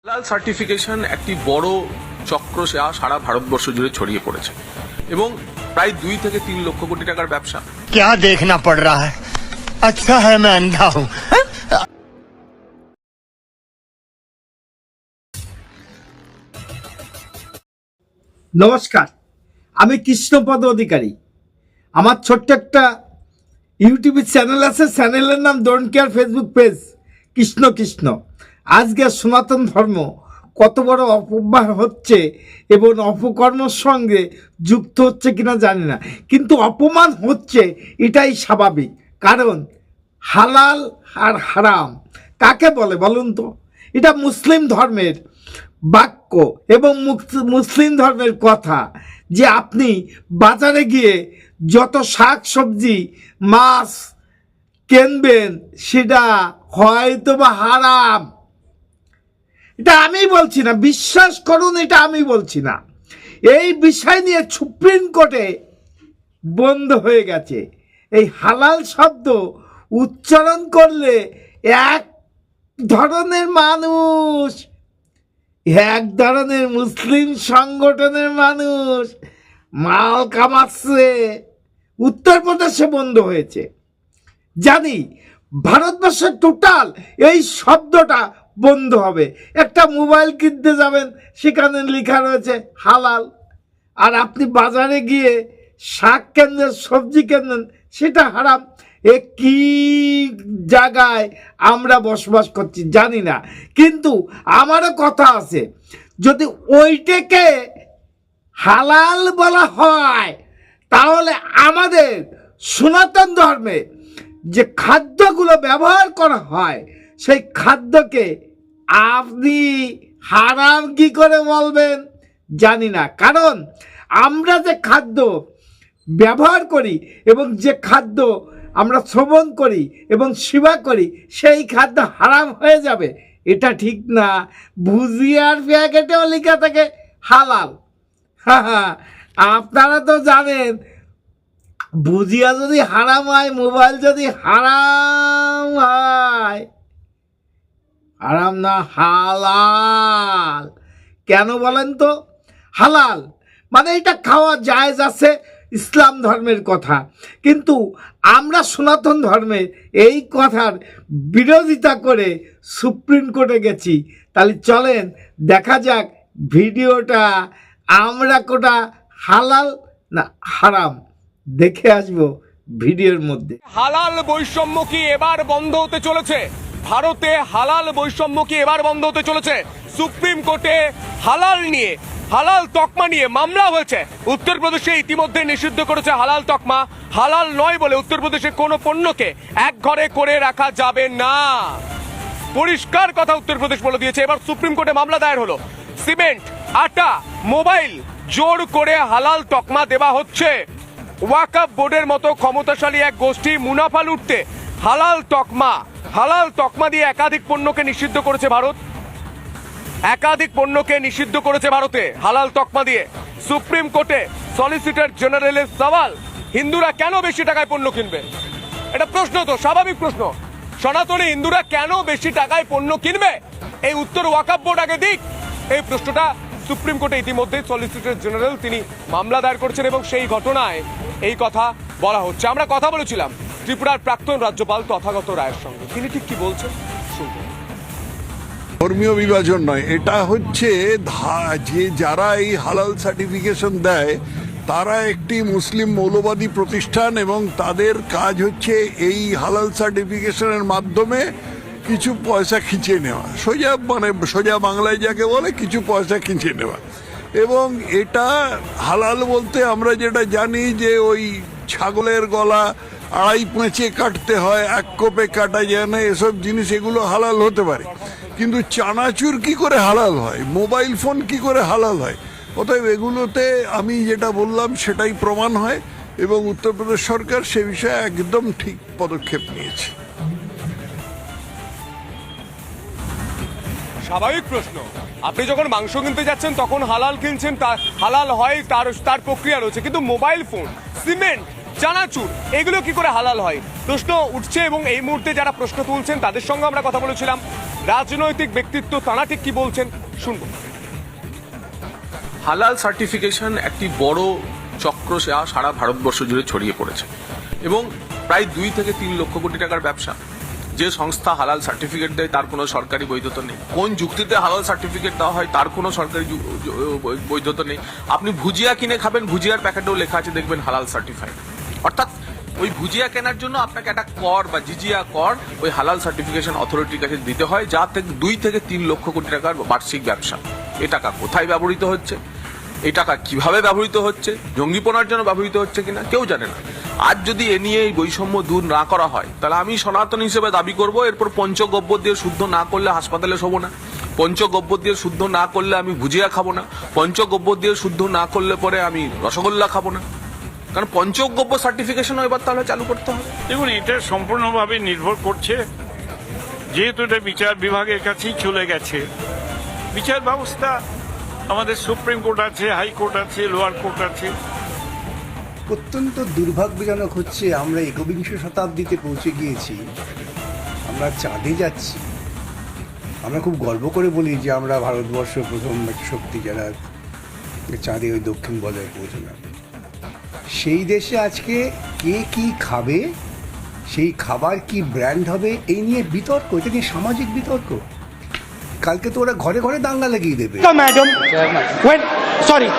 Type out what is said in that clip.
হালাল সার্টিফিকেশন একটি বড় চক্র সারা ভারতবর্ষ জুড়ে ছড়িয়ে পড়েছে এবং প্রায় 2 থেকে 3 লক্ষ কোটি টাকার ব্যবসা। क्या देखना पड़ रहा है? अच्छा है मैं अंधा हूँ। নমস্কার, আমি কৃষ্ণপদ অধিকারী। আমার ছোট্ট একটা ইউটিউব চ্যানেল আছে, চ্যানেলের নাম don't care, Facebook page Krishna Krishna. আজকে সনাতন ধর্ম কত বড় অপব্যবহার হচ্ছে এবং অপকর্মের সঙ্গে যুক্ত হচ্ছে কিনা জানি না, কিন্তু অপমান হচ্ছে এটাই স্বাভাবিক। কারণ হালাল আর হারাম কাকে বলে বলুন তো? এটা মুসলিম ধর্মের বাক্য এবং মুসলিম ধর্মের কথা যে আপনি বাজারে গিয়ে যত শাক সবজি মাছ কিনবেন সেটা হয়তো বা হারাম। এটা আমি বলছি না, বিশ্বাস করুন, এটা আমি বলছি না। এই বিষয় নিয়ে সুপ্রিম কোর্টে বন্ধ হয়ে গেছে। এই হালাল শব্দ উচ্চারণ করলে এক ধরনের মানুষ, এক ধরনের মুসলিম সংগঠনের মানুষ মাল কামাচ্ছে। উত্তরপ্রদেশে বন্ধ হয়েছে, জানি ভারতবর্ষের টোটাল এই শব্দটা বন্ধ হবে। একটা মোবাইল কিনতে যাবেন, সেখানে লেখা রয়েছে হালাল, আর আপনি বাজারে গিয়ে শাক কেনেন সবজি কেনেন সেটা হারাম। এ কি জায়গায় আমরা বসবাস করছি জানি না, কিন্তু আমারও কথা আছে, যদি ওইটাকে হালাল বলা হয় তাহলে আমাদের সনাতন ধর্মে যে খাদ্যগুলো ব্যবহার করা হয় সেই খাদ্যকে আপনি হারাম কি করে বলবেন জানি না। কারণ আমরা যে খাদ্য ব্যবহার করি এবং যে খাদ্য আমরা শ্রবণ করি এবং সেবা করি সেই খাদ্য হারাম হয়ে যাবে, এটা ঠিক না। ভুজিয়ার প্যাকেটেও লেখা থাকে হালাল। আপনারা তো জানেন, ভুজিয়া যদি হারাম হয়, মোবাইল যদি হারাম হয়, হারাম না হালাল কেন বলেন তো? হালাল মানে এটা খাওয়া জায়েজ আছে, ইসলাম ধর্মের কথা। কিন্তু আমরা সনাতন ধর্মে এই কথার বিরোধিতা করে সুপ্রিম কোর্টে গেছি। তাহলে চলেন দেখা যাক ভিডিওটা, আমরা কোটা হালাল না হারাম দেখে আসবো ভিডিওর মধ্যে। হালাল বৈষম্য কি এবার বন্ধ হতে চলেছে? ভারতে হালাল বৈষম্য কি এবার বন্ধ হতে চলেছে? সুপ্রিম কোর্টে হালাল নিয়ে, হালাল তকমা নিয়ে মামলা হয়েছে। উত্তরপ্রদেশে ইতিমধ্যে নিষিদ্ধ করেছে হালাল তকমা। হালাল নয় বলে উত্তরপ্রদেশে কোনো পণ্যকে এক ঘরে করে রাখা যাবে না, পরিষ্কার কথা উত্তরপ্রদেশ বলে দিয়েছে। এবার সুপ্রিম কোর্টে মামলা দায়ের হলো। সিমেন্ট, আটা, মোবাইল জোর করে হালাল তকমা দেওয়া হচ্ছে। ওয়াকফ বোর্ডের মতো ক্ষমতাশালী এক গোষ্ঠী মুনাফা লুটতে হালাল তকমা দিয়ে একাধিক পণ্যকে নিষিদ্ধ করেছে ভারত। একাধিক পণ্যকে নিষিদ্ধ করেছে ভারতে হালাল তকমা দিয়ে। সুপ্রিম কোর্টে সলিসিটর জেনারেলের সওয়াল, হিন্দুরা কেন বেশি টাকায় পণ্য কিনবে? এটা প্রশ্ন, তো স্বাভাবিক প্রশ্ন। সনাতনী হিন্দুরা কেন বেশি টাকায় পণ্য কিনবে? এই উত্তর ওয়াকফ বোর্ড আগে দিক। এই প্রশ্নটা সুপ্রিম কোর্টে ইতিমধ্যে সলিসিটর জেনারেল তিনি মামলা দায়ের করেছেন এবং সেই ঘটনায় এই কথা বলা হচ্ছে। আমরা কথা বলেছিলাম ত্রিপুরার প্রাক্তন রাজ্যপাল তথাগত রায়ের সঙ্গে, তিনি ঠিক কি বলছেন শুনবেন। ধর্মীয় বিভাজন নয়, এটা হচ্ছে যে যারা এই হালাল সার্টিফিকেশন দেয় তারা একটি মুসলিম মৌলবাদী প্রতিষ্ঠান এবং তাদের কাজ হচ্ছে এই হালাল সার্টিফিকেশনের মাধ্যমে কিছু পয়সা খিঁচিয়ে নেওয়া। সোজা বাংলায় যাকে বলে কিছু পয়সা খিঁচিয়ে নেওয়া। এবং এটা হালাল বলতে আমরা যেটা জানি যে ওই ছাগলের গলা 2.5 পেঁচে কাটতে হয়, 1 কোপে কাটা যায় না, এসব জিনিস এগুলো হালাল হতে পারে। কিন্তু চানাচুর কি করে হালাল হয়, মোবাইল ফোন কি করে হালাল হয়? অতএব এগুলোতে আমি যেটা বললাম সেটাই প্রমাণ হয় এবং উত্তরপ্রদেশ সরকার সে বিষয়ে একদম ঠিক পদক্ষেপ নিয়েছে। স্বাভাবিক প্রশ্ন, আপনি যখন মাংস কিনতে যাচ্ছেন তখন হালাল কিনছেন, হালাল হয়, তার প্রক্রিয়া রয়েছে। কিন্তু মোবাইল ফোন, সিমেন্ট, চানাচুর এগুলো কি করে হালাল হয়? প্রশ্ন উঠছে এবং এই মুহূর্তে যারা প্রশ্ন তুলছেন তাদের সঙ্গে আমরা কথা বলেছিলাম। রাজনৈতিক ব্যক্তিত্ব তারা ঠিক কি বলছেন শুনবো। হালাল সার্টিফিকেশন একটি বড় চক্র সারা ভারতবর্ষ জুড়ে ছড়িয়ে পড়েছে এবং প্রায় 2 থেকে 3 লক্ষ কোটি টাকার ব্যবসা। যে সংস্থা হালাল সার্টিফিকেট দেয় তার কোনো সরকারি বৈধতা নেই। কোন যুক্তিতে হালাল সার্টিফিকেট দেওয়া হয় তার কোনো সরকারি বৈধতা নেই। আপনি ভুজিয়া কিনে খাবেন, ভুজিয়ার প্যাকেটেও লেখা আছে দেখবেন হালাল সার্টিফাইড। অর্থাৎ ওই ভুজিয়া কেনার জন্য আপনাকে একটা কর বা জিজিয়া কর ওই হালাল সার্টিফিকেশন অথরিটির কাছে দিতে হয়, যা থেকে 2 থেকে 3 লক্ষ কোটি টাকার বার্ষিক ব্যবসা। এ টাকা কোথায় ব্যবহৃত হচ্ছে, এই টাকা কিভাবে ব্যবহৃত হচ্ছে, জঙ্গিপনার জন্য ব্যবহৃত হচ্ছে কিনা কেউ জানে না। আজ যদি এ নিয়ে এই বৈষম্য দূর না করা হয় তাহলে আমি সনাতন হিসেবে দাবি করব এরপর পঞ্চগব্য দিয়ে শুদ্ধ না করলে হাসপাতালে শোবো না, পঞ্চগব্য দিয়ে শুদ্ধ না করলে আমি ভুজিয়া খাবো না, পঞ্চগব্য দিয়ে শুদ্ধ না করলে পরে আমি রসগোল্লা খাবো না। কারণ পঞ্চগব্য সার্টিফিকেশনও এবার তাহলে চালু করতে হবে। দেখুন, এটা সম্পূর্ণভাবে নির্ভর করছে, যেহেতু এটা বিচার বিভাগের কাছেই চলে গেছে। বিচার ব্যবস্থা আমাদের সুপ্রিম কোর্ট আছে, হাইকোর্ট আছে, লোয়ার কোর্ট আছে। অত্যন্ত দুর্ভাগ্যজনক হচ্ছে আমরা 21 শতাব্দীতে পৌঁছে গিয়েছি, আমরা চাঁদে যাচ্ছি। আমরা খুব গর্ব করে বলি যে আমরা ভারতবর্ষ প্রথম শক্তি যারা চাঁদে ওই দক্ষিণ বলয়ে পৌঁছলাম। সেই দেশে আজকে কে কি খাবে, সেই খাবার কি ব্র্যান্ড হবে, এই নিয়ে বিতর্ক, এটা নিয়ে সামাজিক বিতর্ক। কালকে তো ওরা ঘরে ঘরে দাঙ্গা লাগিয়ে দেবে। Madam, when sorry.